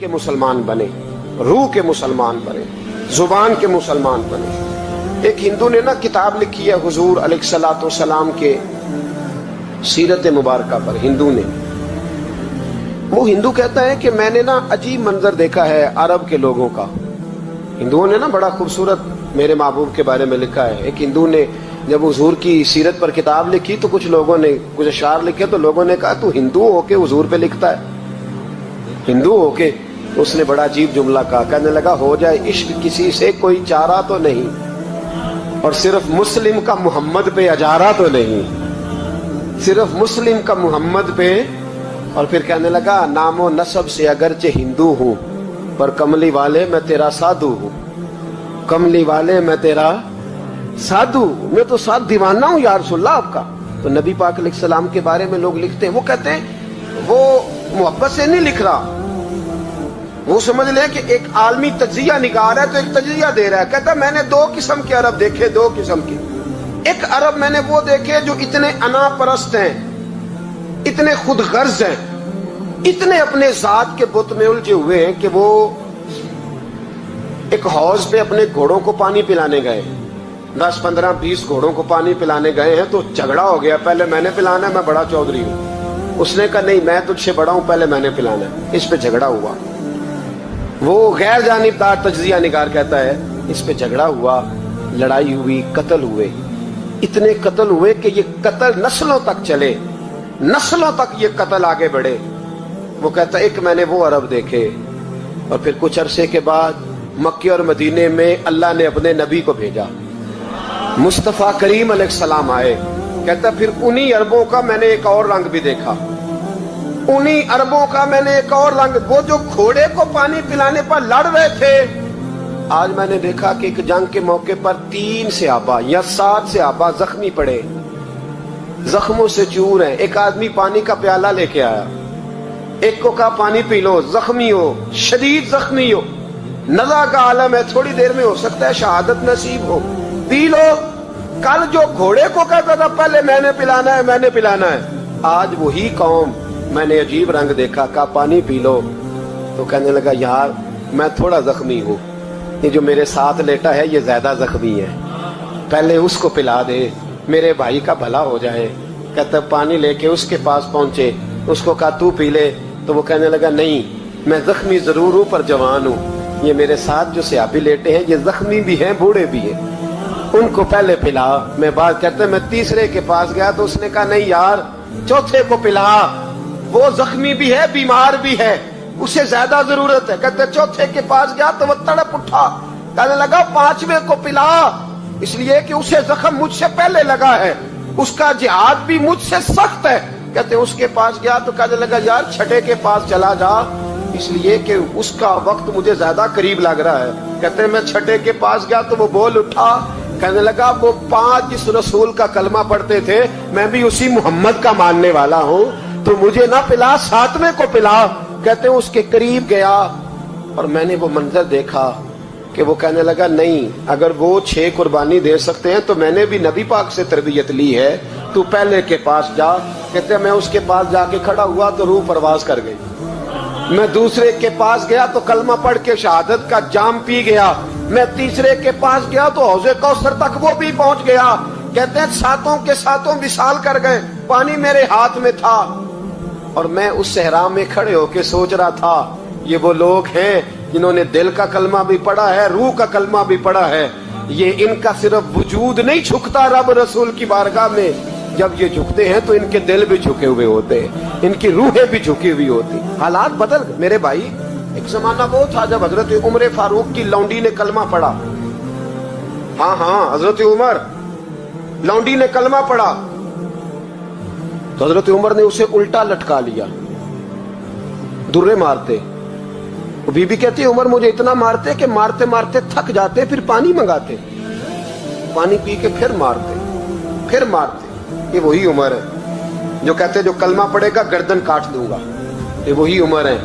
کے مسلمان بنے, روح کے مسلمان بنے, زبان کے مسلمان بنے. ایک ہندو نے نا کتاب لکھی ہے حضور علیہ الصلوۃ والسلام کے سیرت مبارکہ پر. ہندو نے, وہ ہندو کہتا ہے کہ میں نے نا عجیب منظر دیکھا ہے عرب کے لوگوں کا. ہندوؤں نے نا بڑا خوبصورت میرے محبوب کے بارے میں لکھا ہے. ایک ہندو نے جب حضور کی سیرت پر کتاب لکھی تو کچھ لوگوں نے کچھ اشعار لکھے تو لوگوں نے کہا تو ہندو ہو کے حضور پہ لکھتا ہے, ہندو ہو کے. اس نے بڑا عجیب جملہ کہا, کہنے لگا ہو جائے عشق کسی سے کوئی چارہ تو نہیں, اور صرف مسلم کا محمد پہ اجارہ تو نہیں, صرف مسلم کا محمد پہ. اور پھر کہنے لگا نام و نسب سے اگرچہ ہندو ہوں پر کملی والے میں تیرا سادھو ہوں, کملی والے میں تیرا سادھو, میں تو ساتھ دیوانہ ہوں یا رسول اللہ آپ کا. تو نبی پاک علیہ السلام کے بارے میں لوگ لکھتے ہیں, وہ کہتے ہیں وہ محبت سے نہیں لکھ رہا, وہ سمجھ لیں کہ ایک عالمی تجزیہ نگار ہے تو ایک تجزیہ دے رہا ہے. کہتا ہے میں نے دو قسم کے عرب دیکھے, دو قسم کے. ایک عرب میں نے وہ دیکھے جو اتنے انا پرست ہیں, اتنے خود غرض ہیں, اتنے اپنے ذات کے بت میں الجھے ہوئے ہیں کہ وہ ایک حوض پہ اپنے گھوڑوں کو پانی پلانے گئے, 10 15 20 گھوڑوں کو پانی پلانے گئے ہیں تو جھگڑا ہو گیا, پہلے میں نے پلانا ہے, میں بڑا چودھری ہوں. اس نے کہا نہیں میں تجھ سے بڑا ہوں, پہلے میں نے پلانا ہے. اس پہ جھگڑا ہوا. وہ غیر جانبدار تجزیہ نگار کہتا ہے اس پہ جھگڑا ہوا, لڑائی ہوئی, قتل ہوئے, اتنے قتل ہوئے کہ یہ قتل نسلوں تک چلے, نسلوں تک یہ قتل آگے بڑھے. وہ کہتا ہے ایک میں نے وہ عرب دیکھے. اور پھر کچھ عرصے کے بعد مکے اور مدینے میں اللہ نے اپنے نبی کو بھیجا, مصطفیٰ کریم علیہ السلام آئے. کہتا پھر انہی عربوں کا میں نے ایک اور رنگ بھی دیکھا, انہی عربوں کا میں نے ایک اور رنگ. وہ جو گھوڑے کو پانی پلانے پر لڑ رہے تھے, آج میں نے دیکھا کہ ایک جنگ کے موقع پر 3 صحابہ یا 7 صحابہ زخمی پڑے, زخموں سے چور ہیں. ایک آدمی پانی کا پیالہ لے کے آیا, ایک کو کہا پانی پی لو, زخمی ہو, شدید زخمی ہو, نزا کا عالم ہے, تھوڑی دیر میں ہو سکتا ہے شہادت نصیب ہو, پی لو. کل جو گھوڑے کو کہتا تھا پہلے میں نے پلانا ہے, میں نے پلانا ہے, آج وہی قوم میں نے عجیب رنگ دیکھا, کہا پانی پی لو. تو کہنے لگا یار میں تھوڑا زخمی ہوں, یہ جو میرے ساتھ لیٹا ہے یہ زیادہ زخمی ہے, پہلے اس کو پلا دے, میرے بھائی کا بھلا ہو جائے. کہتا پانی لے کے اس کے پاس پہنچے, اس کو کہا تو پی لے. تو وہ کہنے لگا نہیں میں زخمی ضرور ہوں پر جوان ہوں, یہ میرے ساتھ جو صحابی لیٹے ہیں یہ زخمی بھی ہیں بوڑھے بھی ہیں, ان کو پہلے پلا. میں بات کرتے میں تیسرے کے پاس گیا تو اس نے کہا نہیں یار چوتھے کو پلا, وہ زخمی بھی ہے بیمار بھی ہے, اسے زیادہ ضرورت ہے. کہتے چوتھے کے پاس گیا تو وہ تڑپ اٹھا, کہنے لگا 5ویں کو پلا, اس لیے کہ اسے زخم مجھ سے پہلے لگا ہے, اس کا جہاد بھی مجھ سے سخت ہے. کہتے اس کے پاس گیا تو کہنے لگا یار 6 کے پاس چلا جا, اس لیے کہ اس کا وقت مجھے زیادہ قریب لگ رہا ہے. کہتے میں 6 کے پاس گیا تو وہ بول اٹھا, کہنے لگا وہ 5 جس رسول کا کلمہ پڑھتے تھے میں بھی اسی محمد کا ماننے والا ہوں, تو مجھے نہ پلا 7ویں کو پلا. کہتے اس کے قریب گیا اور میں نے وہ منظر دیکھا کہ وہ کہنے لگا نہیں اگر وہ 6 قربانی دے سکتے ہیں تو میں نے بھی نبی پاک سے تربیت لی ہے, تو پہلے کے پاس جا. کہتے میں اس کے پاس جا کے کھڑا ہوا تو روح پرواز کر گئی. میں دوسرے کے پاس گیا تو کلمہ پڑھ کے شہادت کا جام پی گیا. میں تیسرے کے پاس گیا تو حوض کوثر تک وہ بھی پہنچ گیا. کہتے ہیں 7 کے 7 وصال کر گئے, پانی میرے ہاتھ میں تھا اور میں اس صحرا میں کھڑے ہو کے سوچ رہا تھا یہ وہ لوگ ہیں جنہوں نے دل کا کلمہ بھی پڑھا ہے, روح کا کلمہ بھی پڑھا ہے. یہ ان کا صرف وجود نہیں جھکتا رب رسول کی بارگاہ میں, جب یہ جھکتے ہیں تو ان کے دل بھی جھکے ہوئے ہوتے ہیں, ان کی روحیں بھی جھکی ہوئی ہوتی. حالات بدل گئے میرے بھائی. ایک زمانہ وہ تھا جب حضرت عمر فاروق کی لونڈی نے کلمہ پڑھا, ہاں حضرت عمر لونڈی نے کلمہ پڑھا تو حضرت عمر نے اسے الٹا لٹکا لیا, درے مارتے. بی بی کہتی ہے عمر مجھے اتنا مارتے کہ مارتے مارتے تھک جاتے, پھر پانی منگاتے, پانی پی کے پھر مارتے. یہ وہی عمر ہے جو کہتے جو کلمہ پڑھے گا گردن کاٹ دوں گا. یہ وہی عمر ہے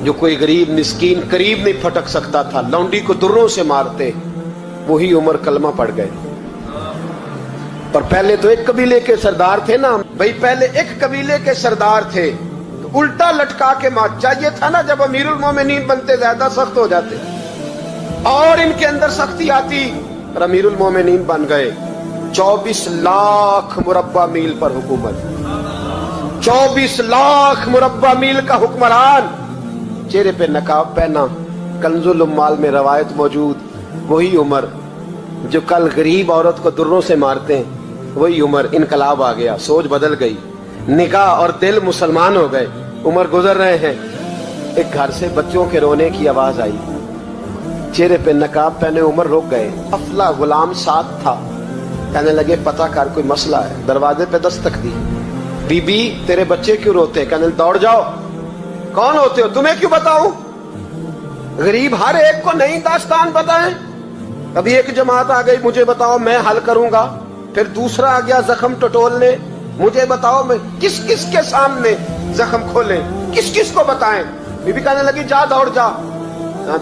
جو کوئی غریب مسکین قریب نہیں پھٹک سکتا تھا, لونڈی کو دروں سے مارتے. وہی عمر کلمہ پڑھ گئے. پر پہلے تو ایک قبیلے کے سردار تھے نا بھائی, پہلے ایک قبیلے کے سردار تھے, تو الٹا لٹکا کے مار. چاہیے تھا نا جب امیرُ المومنین بنتے زیادہ سخت ہو جاتے اور ان کے اندر سختی آتی, اور امیرُ المومنین بن گئے. 24 لاکھ مربع میل پر حکومت, 24 لاکھ مربع میل کا حکمران, چہرے پہ نقاب پہنا. کنز الاموال میں روایت موجود, وہی عمر جو کل غریب عورت کو دروں سے مارتے ہیں, وہی عمر. انقلاب آ گیا, سوچ بدل گئی, نگاہ اور دل مسلمان ہو گئے. عمر گزر رہے ہیں, ایک گھر سے بچوں کے رونے کی آواز آئی. چہرے پہ نقاب پہنے عمر رک گئے. افلا غلام ساتھ تھا. کہنے لگے پتہ کر کوئی مسئلہ ہے. دروازے پہ دستک دی. بی بی تیرے بچے کیوں روتے ہیں؟ کہنے دوڑ جاؤ. کون ہوتے ہو؟ تمہیں کیوں بتاؤں؟ غریب ہر ایک کو نئی داستان بتائیں. ابھی ایک جماعت آ گئی, مجھے بتاؤ میں حل کروں گا. پھر دوسرا آ گیا زخم ٹٹولنے, مجھے بتاؤ میں کس کس کے سامنے زخم کھولیں, کس کس کو بتائیں. بی بی کہنے لگی جا دوڑ جا.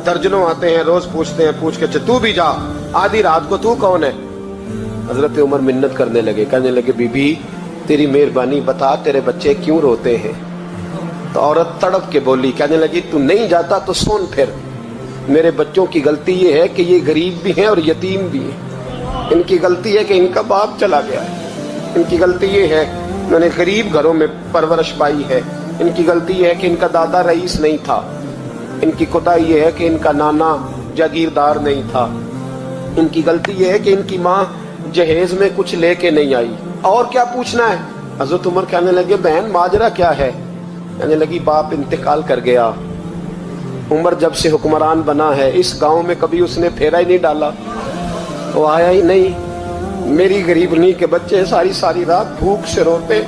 درجنوں آتے ہیں روز پوچھتے ہیں, پوچھ کے تو بھی جا. آدھی رات کو تو کون ہے؟ حضرت عمر منت کرنے لگے, کہنے لگے بی بی تیری مہربانی بتا تیرے بچے کیوں روتے ہیں. تو عورت تڑپ کے بولی, کہنے لگی تو نہیں جاتا تو سن پھر. میرے بچوں کی غلطی یہ ہے کہ یہ غریب بھی ہیں اور یتیم بھی ہیں. ان کی غلطی ہے کہ ان کا باپ چلا گیا ہے. ان کی غلطی یہ ہے انہوں نے غریب گھروں میں پرورش پائی ہے. ان کی غلطی یہ ہے کہ ان کا دادا رئیس نہیں تھا. ان کی کوتاہی یہ ہے کہ ان کا نانا جاگیردار نہیں تھا. ان کی غلطی یہ ہے کہ ان کی ماں جہیز میں کچھ لے کے نہیں آئی. اور کیا پوچھنا ہے؟ حضرت عمر کہنے لگے بہن ماجرا کیا ہے؟ کہنے لگی باپ انتقال کر گیا. عمر جب سے حکمران بنا ہے اس گاؤں میں کبھی اس نے پھیرا ہی نہیں ڈالا, وہ آیا ہی نہیں. میری غریبنی کے بچے ساری ساری رات بھوک سے روتے,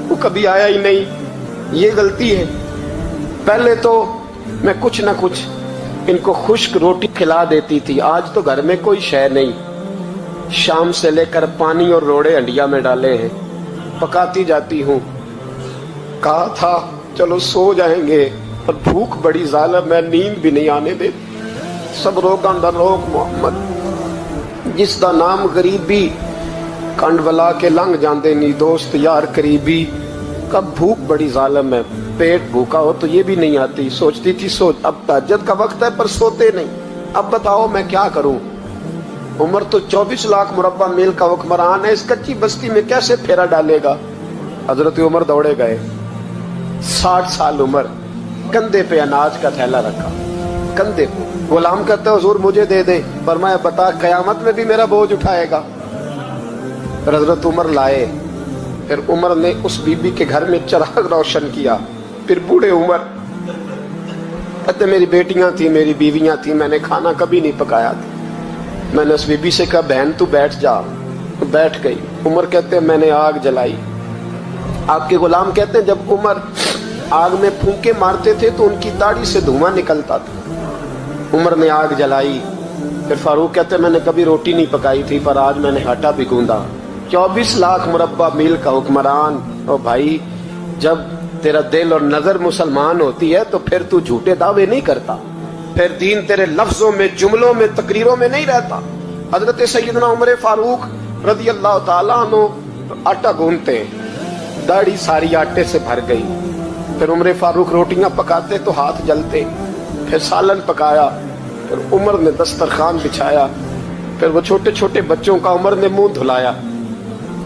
وہ کبھی آیا ہی نہیں. یہ غلطی ہے. پہلے تو میں کچھ نہ کچھ ان کو خشک روٹی کھلا دیتی تھی, آج تو گھر میں کوئی شے نہیں. شام سے لے کر پانی اور روڑے ہنڈیا میں ڈالے ہیں, پکاتی جاتی ہوں. کہا تھا چلو سو جائیں گے, اور بھوک بڑی ظالم ہے, نیند بھی نہیں آنے دے. سب روگاں دا روگ محمد, جس دا نام غریبی کنڈ ولا کے لنگ جاندے نی دوست یار قریبی. کب بھوک بڑی ظالم ہے, پیٹ بھوکا ہو تو یہ بھی نہیں آتی. سوچتی تھی سوچ اب تہجد کا وقت ہے پر سوتے نہیں. اب بتاؤ میں کیا کروں. عمر تو 24 لاکھ مربع میل کا حکمران ہے, اس کچی بستی میں کیسے پھیرا ڈالے گا. حضرت عمر دوڑے گئے. 60 سال عمر, کندھے پہ اناج کا تھیلا رکھا, کندھے پہ. غلام کہتے حضور مجھے دے دے. فرمایا بتا قیامت میں بھی میرا بوجھ اٹھائے گا. پھر حضرت عمر لائے. پھر عمر نے اس بی بی کے گھر میں چراغ روشن کیا. پھر بوڑھے عمر کہتے میری بیٹیاں تھیں, میری بیویاں تھیں, میں نے کھانا کبھی نہیں پکایا تھا. میں نے اس بی بی سے کہا بہن تو بیٹھ جا. بیٹھ گئی. عمر کہتے میں نے آگ جلائی. آپ کے غلام کہتے ہیں جب عمر آگ میں پھونکے مارتے تھے تو ان کی داڑھی سے دھواں نکلتا تھا. عمر نے آگ جلائی. پھر فاروق کہتے ہیں میں نے کبھی روٹی نہیں پکائی تھی پر آج میں نے آٹا بھی گوندا. 24 لاکھ مربع میل کا حکمران. اور بھائی جب تیرا دل اور نظر مسلمان ہوتی ہے تو پھر تو جھوٹے دعوے نہیں کرتا, پھر دین تیرے لفظوں میں جملوں میں تقریروں میں نہیں رہتا. حضرت سیدنا عمر فاروق رضی اللہ تعالیٰ عنہ آٹا گونتے ہیں, داڑھی ساری آٹے سے بھر گئی. پھر عمر فاروق روٹیاں پکاتے تو ہاتھ جلتے. پھر سالن پکایا. پھر عمر نے دسترخوان بچھایا. پھر وہ چھوٹے چھوٹے بچوں کا عمر نے منہ دھلایا.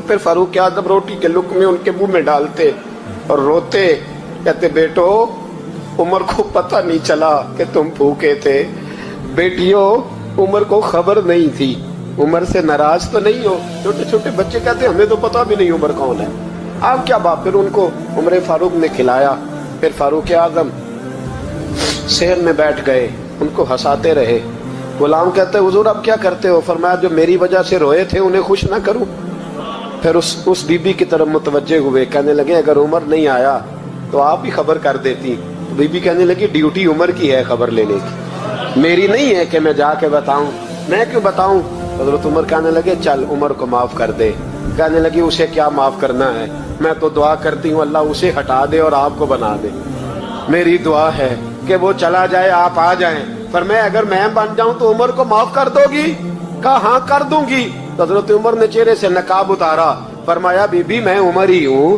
پھر فاروق اعظم روٹی کے لقمے ان کے منہ میں ڈالتے اور روتے, کہتے بیٹو عمر کو پتہ نہیں چلا کہ تم بھوکے تھے. بیٹیوں عمر کو خبر نہیں تھی. عمر سے ناراض تو نہیں ہو. چھوٹے چھوٹے بچے کہتے ہمیں تو پتہ بھی نہیں عمر کون ہے. آپ کیا بات. پھر ان کو عمر فاروق نے کھلایا. پھر فاروق اعظم سیر میں بیٹھ گئے, ان کو ہنساتے رہے. غلام کہتے حضور اب کیا کرتے ہو؟ فرمایا جو میری وجہ سے روئے تھے انہیں خوش نہ کروں. پھر اس بی بی کی طرف متوجہ ہوئے, کہنے لگے اگر عمر نہیں آیا تو آپ ہی خبر کر دیتی. بی بی کہنے لگی ڈیوٹی عمر کی ہے خبر لینے کی, میری نہیں ہے کہ میں جا کے بتاؤں. میں کیوں بتاؤں؟ حضرت عمر کہنے لگے چل عمر کو معاف کر دے. کہنے لگی اسے کیا معاف کرنا ہے, میں تو دعا کرتی ہوں اللہ اسے ہٹا دے اور آپ کو بنا دے. میری دعا ہے کہ وہ چلا جائے آپ آ جائیں. فرمایا اگر میں بن جاؤں تو عمر کو معاف کر دو گی؟ کہا ہاں کر دوں گی. حضرت عمر نے چہرے سے نقاب اتارا. فرمایا بی بی میں عمر ہی ہوں,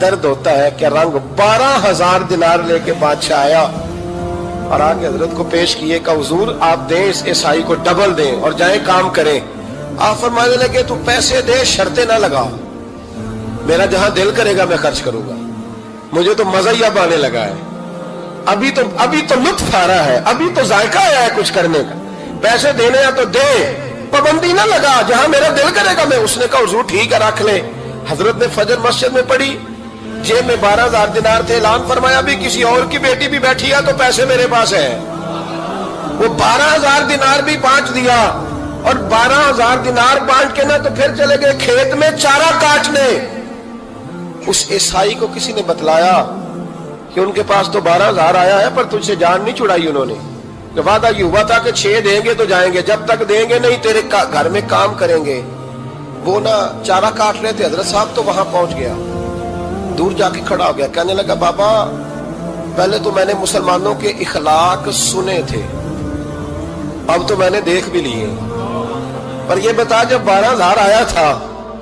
درد ہوتا ہے، کیا رنگ۔ 12,000 دینار لے کے بادشاہ آیا اور آگے حضرت کو پیش کیے کہ حضور آپ دیں اس عیسائی کو ڈبل دیں اور جائیں کام کریں۔ آپ فرمانے لگے تو پیسے دے، شرطیں نہ لگا، میرا جہاں دل کرے گا میں خرچ کروں گا، مجھے تو مزہ ہی اب آنے لگا ہے، ابھی تو لطف آ رہا ہے، ابھی تو ذائقہ آیا ہے کچھ کرنے کا، پیسے دینے ہیں تو دے، پابندی نہ لگا، جہاں میرا دل کرے گا میں۔ اس نے کہا حضور ٹھیک ہے رکھ لے۔ حضرت نے فجر مسجد میں پڑھی، جیب میں 12,000 دینار تھے، اعلان فرمایا بھی کسی اور کی بیٹی بھی بیٹھی ہے تو پیسے میرے پاس ہے۔ وہ 12,000 دینار بھی بانٹ دیا، اور 12,000 دینار بانٹ کے نہ تو پھر چلے گئے کھیت میں چارہ کاٹنے۔ اس عیسائی کو کسی نے بتلایا کہ ان کے پاس تو 12,000 آیا ہے پر تجھ سے جان نہیں چھڑائی انہوں نے، کہ وعدہ یہ ہوا تھا کہ 6 دیں گے تو جائیں گے، جب تک دیں گے نہیں تیرے گھر میں کام کریں گے۔ وہ نہ چارہ کاٹ رہے تھے، حضرت صاحب تو وہاں پہنچ گیا، دور جا کے کھڑا ہو گیا، کہنے لگا بابا پہلے تو میں نے مسلمانوں کے اخلاق سنے تھے، اب تو میں نے دیکھ بھی لیے، پر یہ بتا جب 12,000 آیا تھا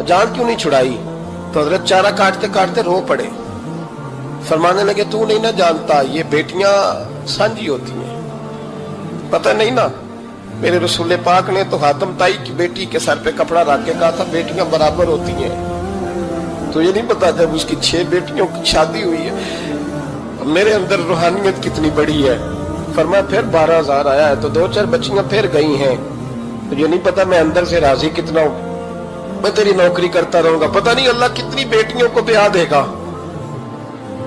جان کیوں نہیں چھڑائی؟ تو حضرت چارہ کاٹتے کاٹتے رو پڑے، فرمانے لگے تو نہیں نہ جانتا یہ بیٹیاں سانجھی ہوتی ہیں، پتہ نہیں نا، میرے رسول پاک نے تو حاتم تائی کی بیٹی کے سر پہ کپڑا رکھ کے کہا تھا بیٹیاں برابر ہوتی ہیں، تو یہ نہیں پتا جب اس کی 6 بیٹیوں کی شادی ہوئی ہے میرے اندر روحانیت کتنی بڑی ہے۔ فرمایا پھر 12,000 آیا ہے تو 2-4 بچیاں پھر گئی ہیں، تو یہ نہیں پتا میں اندر سے راضی کتنا ہوں، میں تیری نوکری کرتا رہوں گا، پتہ نہیں اللہ کتنی بیٹیوں کو بیاہ دے گا۔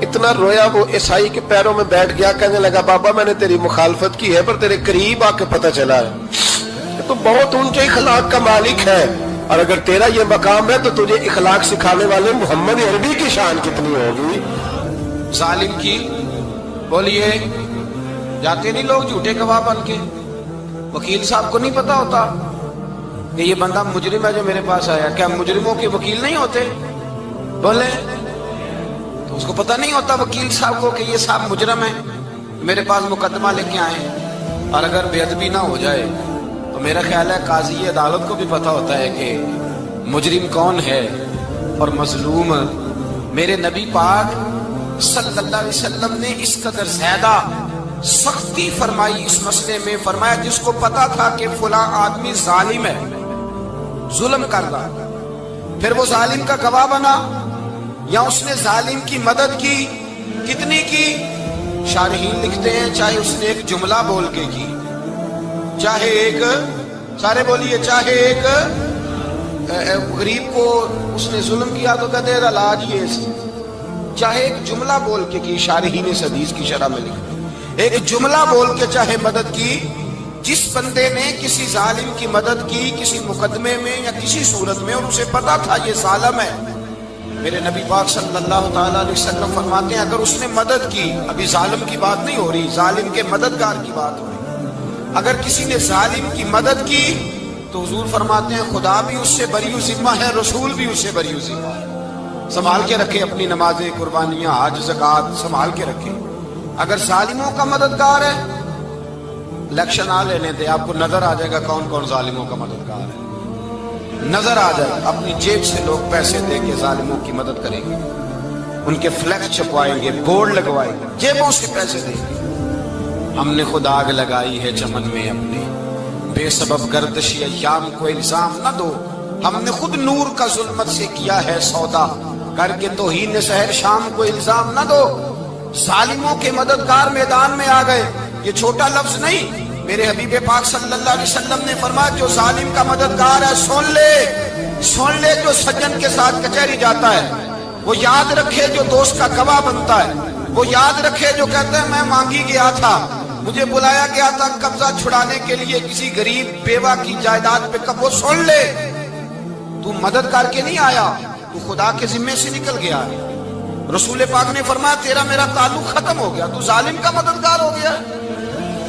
اتنا رویا، وہ عیسائی کے پیروں میں بیٹھ گیا، کہنے لگا بابا میں نے تیری مخالفت کی ہے پر تیرے قریب آ کے پتہ چلا ہے کہ تو بہت اونچے اخلاق کا مالک ہے، اور اگر تیرا یہ مقام ہے تو تجھے اخلاق سکھانے والے محمد عربی کی شان کتنی ہوگی۔ ظالم کی بولیے جاتے نہیں لوگ جھوٹے گواہ بن کے، وکیل صاحب کو نہیں پتا ہوتا کہ یہ بندہ مجرم ہے جو میرے پاس آیا، کیا مجرموں کے وکیل نہیں ہوتے؟ بولے تو اس کو پتہ نہیں ہوتا وکیل صاحب کو کہ یہ صاحب مجرم ہے، میرے پاس مقدمہ لے کے آئے، اور اگر بے ادبی نہ ہو جائے تو میرا خیال ہے قاضی عدالت کو بھی پتہ ہوتا ہے کہ مجرم کون ہے اور مظلوم۔ میرے نبی پاک صلی اللہ علیہ وسلم نے اس قدر زیادہ سختی فرمائی اس مسئلے میں، فرمایا جس کو پتا تھا کہ فلاں آدمی ظالم ہے، ظلم کر رہا، پھر وہ ظالم کا گواہ بنا یا اس نے ظالم کی مدد کی، کتنی کی؟ شارحین لکھتے ہیں چاہے اس نے ایک جملہ بول کے کی، چاہے ایک، سارے بولیے، چاہے ایک غریب کو اس نے ظلم کیا تو کہتے ہیں علاج یہ سی، چاہے ایک جملہ بول کے کی، شارحین اس حدیث کی شرح میں لکھتے ہیں ایک جملہ بول کے چاہے مدد کی، جس بندے نے کسی ظالم کی مدد کی کسی مقدمے میں یا کسی صورت میں اور اسے پتا تھا یہ ظالم ہے، میرے نبی پاک صلی اللہ تعالیٰ علیہ وسلم فرماتے ہیں اگر اس نے مدد کی، ابھی ظالم کی بات نہیں ہو رہی، ظالم کے مددگار کی بات ہو رہی، اگر کسی نے ظالم کی مدد کی تو حضور فرماتے ہیں خدا بھی اس سے بری ذمہ ہے، رسول بھی اس سے بری ذمہ ہے۔ سنبھال کے رکھے اپنی نمازیں، قربانیاں، حج، زکوٰۃ سنبھال کے رکھے۔ اگر ظالموں کا مددگار ہے، الیکشن آ لینے دے، آپ کو نظر آ جائے گا کون کون ظالموں کا مددگار ہے، نظر آ جائے گا، اپنی جیب سے لوگ پیسے دے کے ظالموں کی مدد کریں گے، ان کے فلیکس چھپوائیں گے، بورڈ لگوائیں گے، جیبوں سے پیسے دیں گے۔ ہم نے خود آگ لگائی ہے چمن میں اپنے، بے سبب گردشی ایام کو الزام نہ دو، ہم نے خود نور کا ظلمت سے کیا ہے سودا، کر کے توہین سحر شام کو الزام نہ دو۔ ظالموں کے مددگار میدان میں آ گئے، یہ چھوٹا لفظ نہیں، میرے حبیب پاک صلی اللہ علیہ وسلم نے فرمایا جو ظالم کا مددگار ہے سن لے جو سجن کے ساتھ کچہری جاتا ہے، وہ یاد رکھے جو دوست کا گواہ بنتا ہے، وہ یاد رکھے جو کہتا ہے میں مانگی گیا تھا، مجھے بلایا گیا تھا قبضہ چھڑانے کے لیے کسی غریب بیوہ کی جائیداد پہ، وہ سن لے تو مدد کر کے نہیں آیا، تو خدا کے ذمے سے نکل گیا ہے۔ رسول پاک نے فرمایا تیرا میرا تعلق ختم ہو گیا، تو ظالم کا مددگار ہو گیا،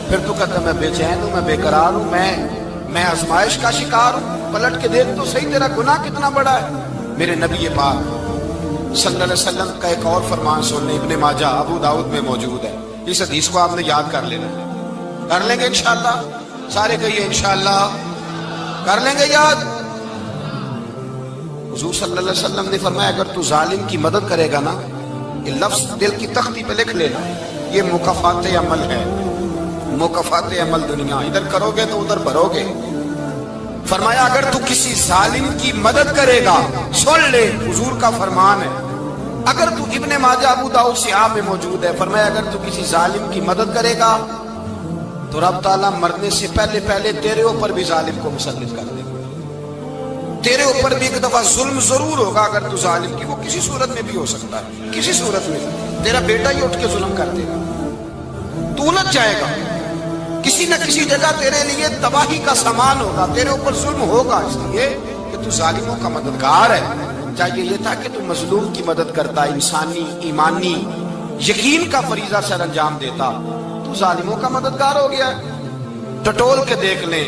پھر تو کہتا میں بے چین ہوں، میں بے قرار ہوں، میں آزمائش کا شکار ہوں، پلٹ کے دیکھ تو صحیح تیرا گناہ کتنا بڑا ہے۔ میرے نبی پاک صلی اللہ علیہ وسلم کا ایک اور فرمان سننے، ابن ماجہ ابو داؤد میں موجود ہے، اس حدیث کو آپ نے یاد کر لینا، کر لیں گے انشاءاللہ، سارے کہیے انشاءاللہ کر لیں گے یاد۔ حضور صلی اللہ علیہ وسلم نے فرمایا اگر تو ظالم کی مدد کرے گا نا، یہ لفظ دل کی تختی پہ لکھ لینا، یہ مکافات عمل ہے، مکافات عمل دنیا، ادھر کرو گے تو ادھر بھرو گے۔ فرمایا اگر تو کسی ظالم کی مدد کرے گا، سن لے حضور کا فرمان ہے، اگر تو ابن ماجہ ابو داؤد صحاح میں موجود ہے، فرمایا اگر تو کسی ظالم کی مدد کرے گا تو رب تعالیٰ مرنے سے پہلے پہلے تیرے اوپر بھی ظالم کو مسلط کر دے گا، تیرے اوپر بھی ایک دفعہ ظلم ضرور ہوگا اگر تو ظالم کی، وہ کسی صورت میں بھی ہو سکتا ہے، کسی صورت میں تیرا بیٹا ہی اٹھ کے ظلم کر دے گا، تو الجھ جائے گا، کسی نہ کسی جگہ تیرے لیے تباہی کا سامان ہوگا، تیرے اوپر ظلم ہوگا، اس لیے کہ تو ظالموں کا مددگار ہے۔ چاہیے یہ تھا کہ تو مظلوم کی مدد کرتا، انسانی ایمانی یقین کا فریضہ سر انجام دیتا، تو ظالموں کا مددگار ہو گیا۔ ٹٹول کے دیکھ لیں،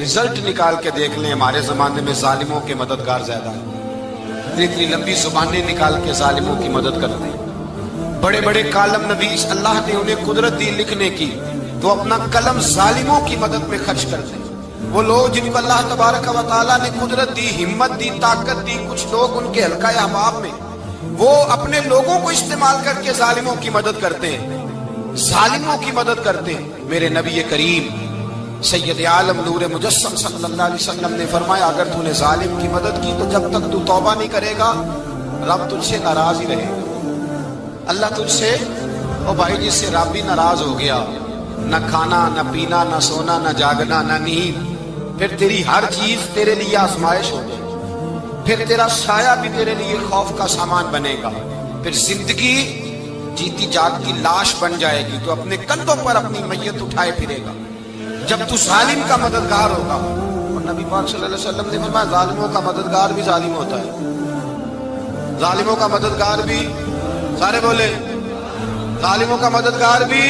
رزلٹ نکال کے دیکھ لیں، ہمارے زمانے میں ظالموں کے مددگار زیادہ ہیں، اتنی لمبی زبانیں نکال کے ظالموں کی مدد کرتے ہیں، بڑے بڑے کالم نویس اللہ نے انہیں قدرت دی لکھنے کی، تو اپنا قلم ظالموں کی مدد میں خرچ کرتے ہیں۔ وہ لوگ جن کو اللہ تبارک و تعالیٰ نے قدرت دی، ہمت دی، طاقت دی، کچھ لوگ ان کے حلقہ احباب میں وہ اپنے لوگوں کو استعمال کر کے ظالموں کی مدد کرتے ہیں، ظالموں کی مدد کرتے ہیں۔ میرے نبی کریم سید عالم نور مجسم صلی اللہ علیہ وسلم نے فرمایا اگر تو نے ظالم کی مدد کی تو جب تک تو توبہ نہیں کرے گا رب تجھ سے ناراض ہی رہے گا۔ اللہ تجھ سے، او بھائی جس سے رب بھی ناراض ہو گیا، نہ کھانا نہ پینا نہ سونا نہ جاگنا نہ نیند، پھر تیری ہر چیز تیرے لیے آزمائش ہو جائے گی، پھر تیرا سایہ بھی تیرے لیے خوف کا سامان بنے گا، پھر زندگی جیتی جاگتی لاش بن جائے گی، تو اپنے کندھوں پر اپنی میت اٹھائے پھرے گا جب تو ظالم کا مددگار ہوگا۔ اور نبی پاک صلی اللہ علیہ وسلم نے فرمایا ظالموں کا مددگار بھی ظالم ہوتا ہے، ظالموں کا مددگار بھی، سارے بولے ظالموں کا مددگار بھی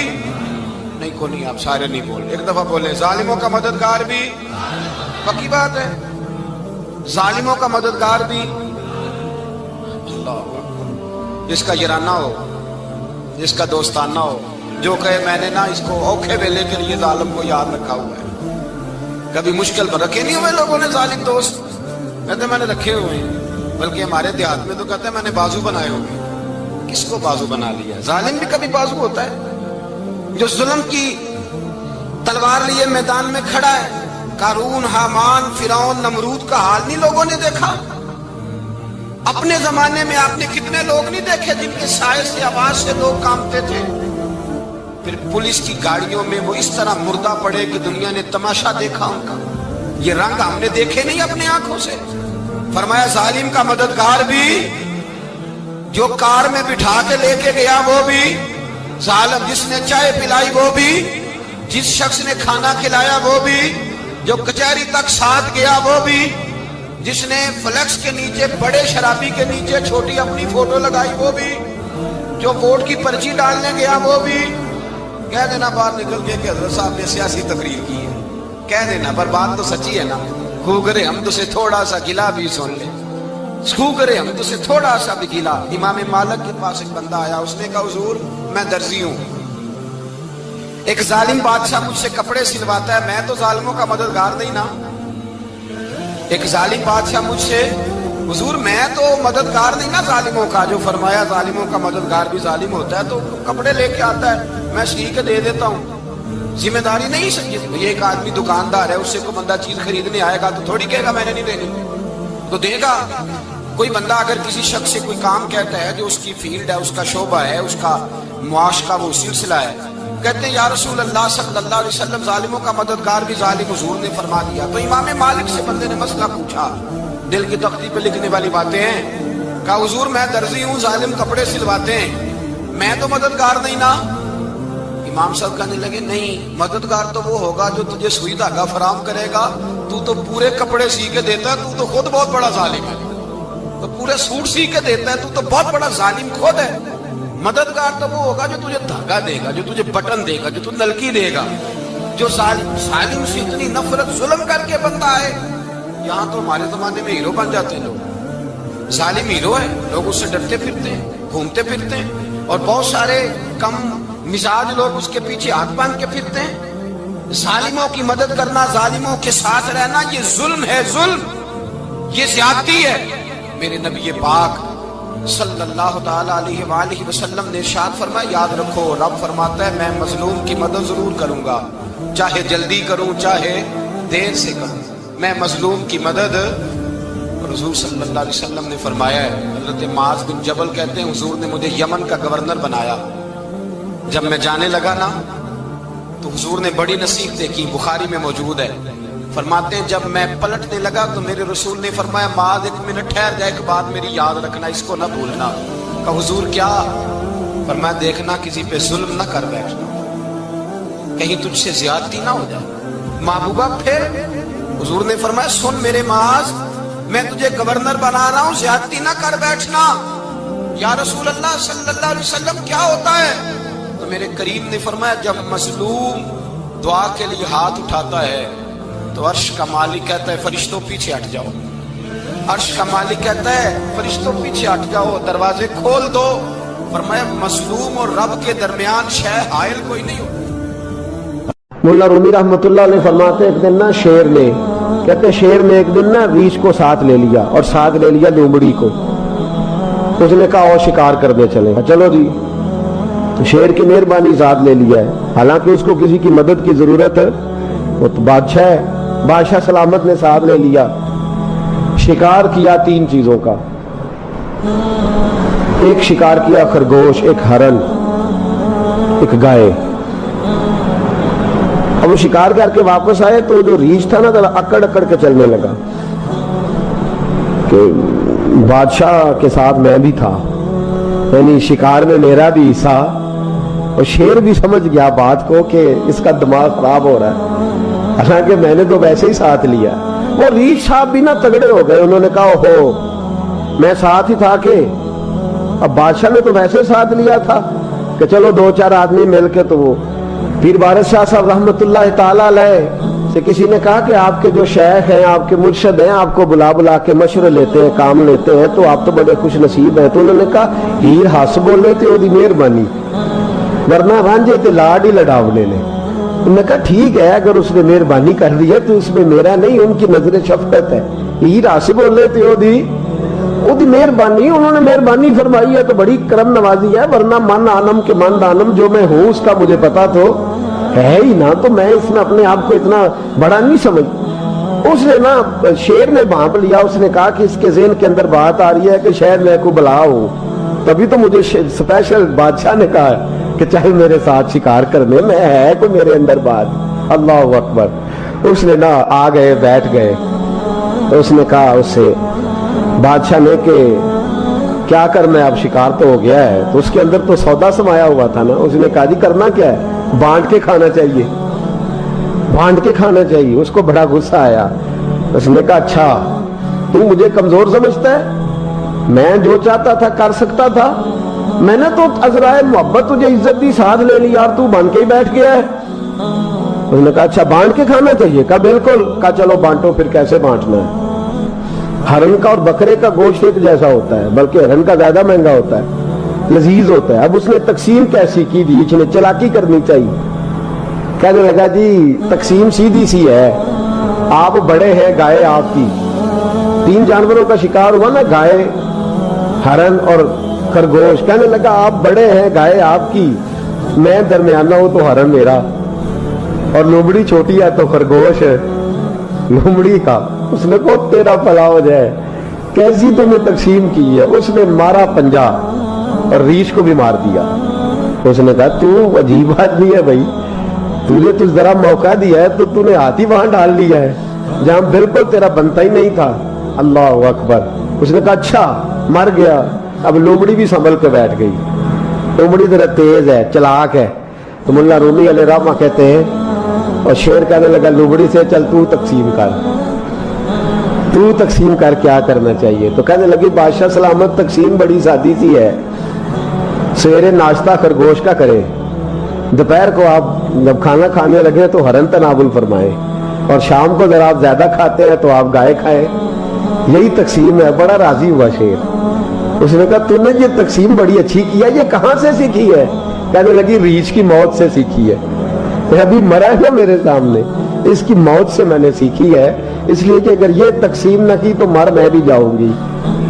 نہیں، کو نہیں، آپ سارے نہیں بولے، ایک دفعہ بولے ظالموں کا مددگار بھی، پکی بات ہے، ظالموں کا مددگار بھی۔ اللہ، جس کا یارانہ ہو، جس کا دوستانہ ہو، جو کہے میں نے نا اس کو اوکھے ویلے کے لیے ظالم کو یاد رکھا ہوا ہے، کبھی مشکل پر رکھے نہیں ہوئے لوگوں نے ظالم دوست، کہتے میں نے رکھے ہوئے ہیں، بلکہ ہمارے دیہات میں تو کہتے ہیں میں نے بازو بنائے ہوئے۔ کس کو بازو بنا لیا؟ ظالم بھی کبھی بازو ہوتا ہے، جو ظلم کی تلوار لیے میدان میں کھڑا ہے۔ قارون، حامان، فرعون، نمرود کا حال نہیں لوگوں نے دیکھا؟ اپنے زمانے میں آپ نے کتنے لوگ نہیں دیکھے جن کے سائے سے، آواز سے لوگ کانپتے تھے؟ پھر پولیس کی گاڑیوں میں وہ اس طرح مردہ پڑے کہ دنیا نے تماشا دیکھا ان کا، یہ رنگ ہم نے دیکھے نہیں اپنے آنکھوں سے۔ فرمایا ظالم کا مددگار بھی، جو کار میں بٹھا کے لے کے گیا وہ بھی ظالم، جس نے چائے پلائی وہ بھی، جس شخص نے کھانا کھلایا وہ بھی، جو کچہری تک ساتھ گیا وہ بھی، جس نے فلیکس کے نیچے، بڑے شرابی کے نیچے چھوٹی اپنی فوٹو لگائی وہ بھی، جو ووٹ کی پرچی ڈالنے گیا وہ بھی۔ کہہ دینا باہر نکل کے کہ حضرت صاحب نے سیاسی تقریر کی ہے، کہہ دینا، پر بات تو سچی ہے نا۔ خو کرے ہم تو سے تھوڑا سا گلا بھی سن لے، خو کرے ہم تو سے تھوڑا سا بھی گلا۔ امام مالک کے پاس ایک بندہ آیا، اس نے کہا حضور میں درزی ہوں، ایک ظالم بادشاہ مجھ سے کپڑے سلواتا ہے، میں تو ظالموں کا مددگار نہیں نا۔ ایک ظالم بادشاہ مجھ سے، حضور میں تو مددگار نہیں نا ظالموں کا، جو فرمایا ظالموں کا مددگار بھی ظالم ہوتا ہے، تو کپڑے لے کے آتا ہے میں سی کے دے دیتا ہوں، ذمہ داری نہیں سمجھے۔ یہ ایک آدمی دکاندار ہے، اس سے کوئی بندہ چیز خریدنے آئے گا تو تھوڑی کہے گا میں نے نہیں دینی، تو دے گا۔ کوئی بندہ اگر کسی شخص سے کوئی کام کہتا ہے جو اس کی فیلڈ ہے، اس کا شعبہ ہے، اس کا معاش کا وہ سلسلہ ہے، کہتے ہیں یا رسول اللہ صلی اللہ علیہ وسلم ظالموں کا مددگار بھی ظالم، حضور نے فرما دیا۔ تو امام مالک سے بندے نے مسئلہ پوچھا، دل کی تختی پہ لکھنے والی باتیں ہیں، کہا حضور میں درزی ہوں، ظالم کپڑے سلواتے ہیں، میں تو مددگار نہیں نا۔ امام صاحب کہنے لگے نہیں، مددگار تو وہ ہوگا جو تجھے سوئی دھاگا فراہم کرے گا، تو پورے کپڑے سی کے دیتا ہے، تو خود بہت بڑا ظالم ہے، تو پورے سوٹ سی کے دیتا ہے، تو بہت بڑا ظالم خود ہے۔ مددگار تو وہ ہوگا جو تجھے دھاگا دے گا، جو تجھے بٹن دے گا، جو تجھے نلکی دے گا، جو ظالم سے اتنی نفرت ظلم کر کے بندہ ہے۔ یہاں تو ہمارے زمانے میں ہیرو بن جاتے ہیں لوگ، ظالم ہیرو ہے، لوگ اس سے ڈرتے پھرتے ہیں، گھومتے پھرتے ہیں، اور بہت سارے کم مزاج لوگ اس کے پیچھے ہاتھ باندھ کے پھرتے ہیں۔ ظالموں کی مدد کرنا، ظالموں کے ساتھ رہنا، یہ ظلم ہے، ظلم، یہ زیادتی ہے۔ میرے نبی پاک صلی اللہ تعالی علیہ وآلہ وسلم نے ارشاد فرمایا یاد رکھو رب فرماتا ہے میں مظلوم کی مدد ضرور کروں گا، چاہے جلدی کروں چاہے دیر سے کروں، میں مظلوم کی مدد۔ حضور صلی اللہ علیہ وسلم نے فرمایا ہے، حضرت معاذ بن جبل کہتے ہیں حضور نے مجھے یمن کا گورنر بنایا، جب میں جانے لگا نا تو حضور نے بڑی نصیحتیں کی، بخاری میں موجود ہے، فرماتے ہیں جب میں پلٹنے لگا تو میرے رسول نے فرمایا معاذ ایک منٹ ٹھہر جا، ایک بات میری یاد رکھنا، اس کو نہ بھولنا۔ کہا حضور کیا؟ فرمایا دیکھنا کسی پہ ظلم نہ کر بیٹھنا، کہیں تجھ سے زیادتی نہ ہو جائے۔ محبوبہ پھر حضور نے فرمایا سن میرے معاذ میں تجھے گورنر بنا رہا ہوں، زیادتی نہ کر بیٹھنا۔ یا رسول اللہ صلی اللہ علیہ وسلم کیا ہوتا ہے؟ تو میرے کریم نے فرمایا جب مظلوم دعا کے لیے ہاتھ اٹھاتا ہے تو عرش کا مالک کہتا ہے فرشتوں پیچھے ہٹ جاؤ، عرش کا مالک کہتا ہے فرشتوں پیچھے ہٹ جاؤ، دروازے کھول دو۔ فرمایا مظلوم اور رب کے درمیان شے حائل کوئی نہیں ہوتا۔ مولا رومی رحمت اللہ علیہ فرماتے ایک دن نا شیر نے، کہتے شیر نے ایک دن نا ریچھ کو ساتھ لے لیا اور ساتھ لے لیا لومڑی کو، اس نے کہا اور شکار کرنے چلے، چلو جی، شیر کی مہربانی ذات لے لیا ہے، حالانکہ اس کو کسی کی مدد کی ضرورت ہے، وہ تو بادشاہ ہے، بادشاہ سلامت نے ساتھ لے لیا، شکار کیا 3 چیزوں کا، ایک شکار کیا خرگوش، ایک ہرن، ایک گائے۔ اب وہ شکار کر کے واپس آئے تو جو ریچھ تھا نا اکڑ اکڑ کے چلنے لگا کہ بادشاہ کے ساتھ میں بھی تھا، یعنی شکار میں میرا بھی حصہ، اور شیر بھی سمجھ گیا بات کو کہ اس کا دماغ خراب ہو رہا ہے، حالانکہ میں نے تو ویسے ہی ساتھ لیا۔ وہ ریچھ صاحب بھی نا تگڑے ہو گئے، انہوں نے کہا اوہو میں ساتھ ہی تھا کہ اب بادشاہ نے تو ویسے ساتھ لیا تھا کہ چلو 2-4 آدمی مل کے تو وہ پیر بارش شاہ صاحب رحمت اللہ تعالیٰ علیہ سے کسی نے کہا کہ آپ کے جو شیخ ہیں آپ کے مرشد ہیں آپ کو بلا کے مشورے لیتے ہیں کام لیتے ہیں تو آپ تو بڑے خوش نصیب ہیں، تو انہوں نے کہا ہیر ہس بولے تے وہ دی مہربانی ورنہ رانجے تے لاڈ ہی لڑاونے نے۔ انہوں نے کہا ٹھیک ہے اگر اس نے مہربانی کر دی ہے تو اس میں میرا نہیں، ان کی نظر شفقت ہے، ہیر ہس بولے تے وہ دی مہربانی، انہوں نے مہربانی فرمائی ہے تو بڑی کرم نوازی ہے، ورنہ من آنم کے من دانم جو میں ہوں اس کا مجھے پتا تو ہے ہی نا، تو میں اس میں اپنے آپ کو اتنا بڑا نہیں سمجھ۔ اس نے نا شیر نے بھانپ لیا، اس نے کہا کہ اس کے ذہن کے اندر بات آ رہی ہے کہ شاید میں کو بلا ہوں، تبھی تو مجھے اسپیشل بادشاہ نے کہا کہ چاہے میرے ساتھ شکار کرنے میں ہے کوئی میرے اندر بات۔ اللہ اکبر۔ اس نے نا آ گئے بیٹھ گئے، اس نے کہا اس سے بادشاہ نے کہ کیا کرنا ہے، اب شکار تو ہو گیا ہے، تو اس کے اندر تو سودا سمایا ہوا تھا نا، اس نے کہا جی کرنا کیا ہے، بانٹ کے کھانا چاہیے، بانٹ کے کھانا چاہیے۔ اس کو بڑا غصہ آیا، اس نے کہا اچھا تو مجھے کمزور سمجھتا ہے، میں جو چاہتا تھا کر سکتا تھا، میں نے تو عذرائے محبت تجھے عزت دی ساتھ لے لی یار، تو بن کے ہی بیٹھ گیا ہے۔ اس نے کہا اچھا بانٹ کے کھانا چاہیے، کہا بالکل، کہا چلو بانٹو، پھر کیسے بانٹنا ہے۔ ہرن کا اور بکرے کا گوشت ایک جیسا ہوتا ہے، بلکہ ہرن کا زیادہ مہنگا ہوتا ہے، لذیذ ہوتا ہے۔ اب اس نے تقسیم کیسی کی دی، اس نے چلاکی کرنی چاہیے، کہنے لگا جی تقسیم سیدھی سی ہے، آپ بڑے ہیں، گائے آپ کی، 3 جانوروں کا شکار ہوا نا، گائے، ہرن اور خرگوش، کہنے لگا آپ بڑے ہیں، گائے آپ کی، میں درمیانہ ہوں تو ہرن میرا، اور لومڑی چھوٹی ہے تو خرگوش لومڑی کا۔ اس نے کہا تیرا بھلا ہو جائے، کیسی تم نے تقسیم کی ہے۔ اس نے مارا پنجا اور ریچھ کو بھی مار دیا۔ اس نے کہا تو عجیب آدمی ہے بھائی، تجھے تو ذرا موقع دیا ہے تو تو نے ہاتھ ہی وہاں ڈال لیا ہے جہاں بالکل تیرا بنتا ہی نہیں تھا۔ اللہ اکبر۔ اس نے کہا اچھا مر گیا۔ اب لومڑی بھی سنبھل کے بیٹھ گئی، لومڑی ذرا تیز ہے، چلاک ہے، تو مولا رومی علیہ رحمہ کہتے ہیں، اور شیر کہنے لگا لومڑی سے چل تو تقسیم کر، تو تقسیم کر کیا کرنا چاہیے۔ تو کہنے لگی بادشاہ سلامت تقسیم بڑی سادی سی ہے، سویرے ناشتہ خرگوش کا کرے، دوپہر کو آپ جب کھانا کھانے لگے تو ہرن تناول فرمائے، اور شام کو ذرا آپ زیادہ کھاتے ہیں تو آپ گائے کھائیں، یہی تقسیم ہے۔ بڑا راضی ہوا شیر۔ اس نے کہا تو نے یہ تقسیم بڑی اچھی کی ہے، یہ کہاں سے سیکھی ہے؟ کہنے لگی ریچھ کی موت سے سیکھی ہے، ابھی مرا ہے میرے سامنے، اس کی موت سے میں نے سیکھی ہے، اس لیے کہ اگر یہ تقسیم نہ کی تو مر میں بھی جاؤں گی۔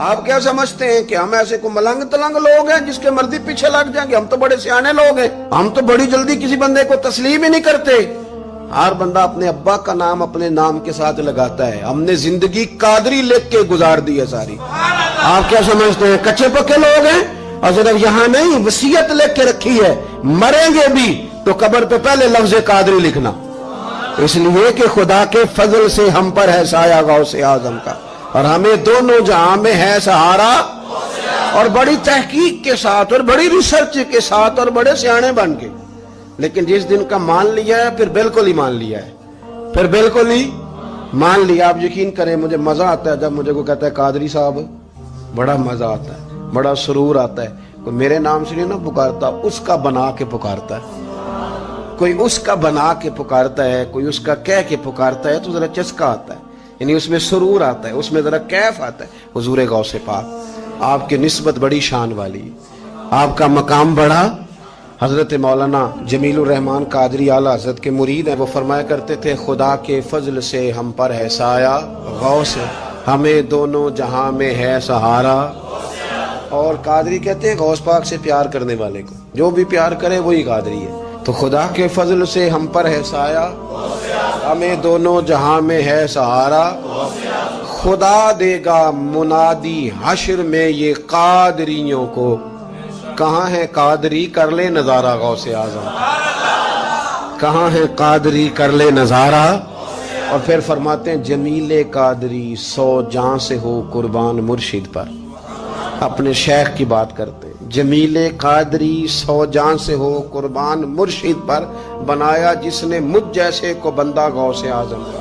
آپ کیا سمجھتے ہیں کہ ہم ایسے کو ملنگ تلنگ لوگ ہیں جس کے مرضی پیچھے لگ جائیں گے؟ ہم تو بڑے سیانے لوگ ہیں، ہم تو بڑی جلدی کسی بندے کو تسلیم ہی نہیں کرتے۔ ہر بندہ اپنے ابا کا نام اپنے نام کے ساتھ لگاتا ہے، ہم نے زندگی قادری لکھ کے گزار دی ہے ساری۔ آپ کیا سمجھتے ہیں کچے پکے لوگ ہیں؟ اور صرف یہاں نہیں، وصیت لکھ کے رکھی ہے، مریں گے بھی تو قبر پہ پہلے لفظ قادری لکھنا، اس لیے کہ خدا کے فضل سے ہم پر ہے سایہ غوث اعظم کا، اور ہمیں دونوں جہاں میں ہے سہارا۔ اور بڑی تحقیق کے ساتھ اور بڑی ریسرچ کے ساتھ اور بڑے سیانے بن کے، لیکن جس دن کا مان لیا ہے پھر بالکل ہی مان لیا ہے، پھر بالکل ہی مان لیا۔ آپ یقین کریں مجھے مزہ آتا ہے جب مجھے کوئی کہتا ہے قادری صاحب، بڑا مزہ آتا ہے، بڑا سرور آتا ہے۔ کوئی میرے نام سے نہیں نہ پکارتا، اس کا بنا کے پکارتا ہے، کوئی اس کا بنا کے پکارتا ہے، کوئی اس کا کہہ کے پکارتا ہے، تو ذرا چسکا آتا ہے، یعنی اس میں سرور آتا ہے، اس میں ذرا کیف آتا ہے۔ حضور غوث پاک آپ کی نسبت بڑی شان والی، آپ کا مقام بڑا۔ حضرت مولانا جمیل الرحمان قادری اعلیٰ حضرت کے مرید ہیں، وہ فرمایا کرتے تھے خدا کے فضل سے ہم پر ہے سایہ غوث، ہمیں دونوں جہاں میں ہے سہارا۔ اور قادری کہتے ہیں غوث پاک سے پیار کرنے والے کو، جو بھی پیار کرے وہی قادری ہے۔ تو خدا کے فضل سے ہم پر ہے سایہ، ہمیں دونوں جہاں میں ہے سہارا، خدا دے گا منادی حشر میں یہ قادریوں کو، کہاں ہے قادری کر لے نظارہ غوث اعظم، کہاں ہے قادری کر لے نظارہ۔ اور پھر فرماتے ہیں جمیل قادری 100 جاں سے ہو قربان مرشد پر، اپنے شیخ کی بات کرتے ہیں، جمیل قادری 100 جاں سے ہو قربان مرشد پر، بنایا جس نے مجھ جیسے کو بندہ غوث اعظم کا۔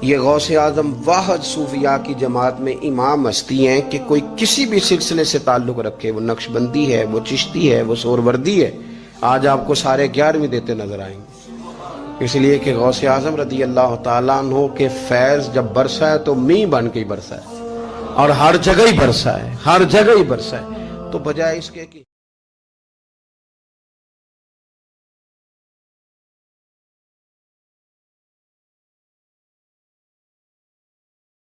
یہ غوث اعظم واحد صوفیاء کی جماعت میں امام ہستی ہیں کہ کوئی کسی بھی سلسلے سے تعلق رکھے، وہ نقشبندی ہے، وہ چشتی ہے، وہ سہروردی ہے، آج آپ کو سارے 11ویں دیتے نظر آئیں گے، اس لیے کہ غوث اعظم رضی اللہ تعالیٰ عنہ کے فیض جب برسا ہے تو می بن کے ہی برسا ہے، اور ہر جگہ ہی برسا ہے، ہر جگہ ہی برسا ہے۔ تو بجائے اس کے کہ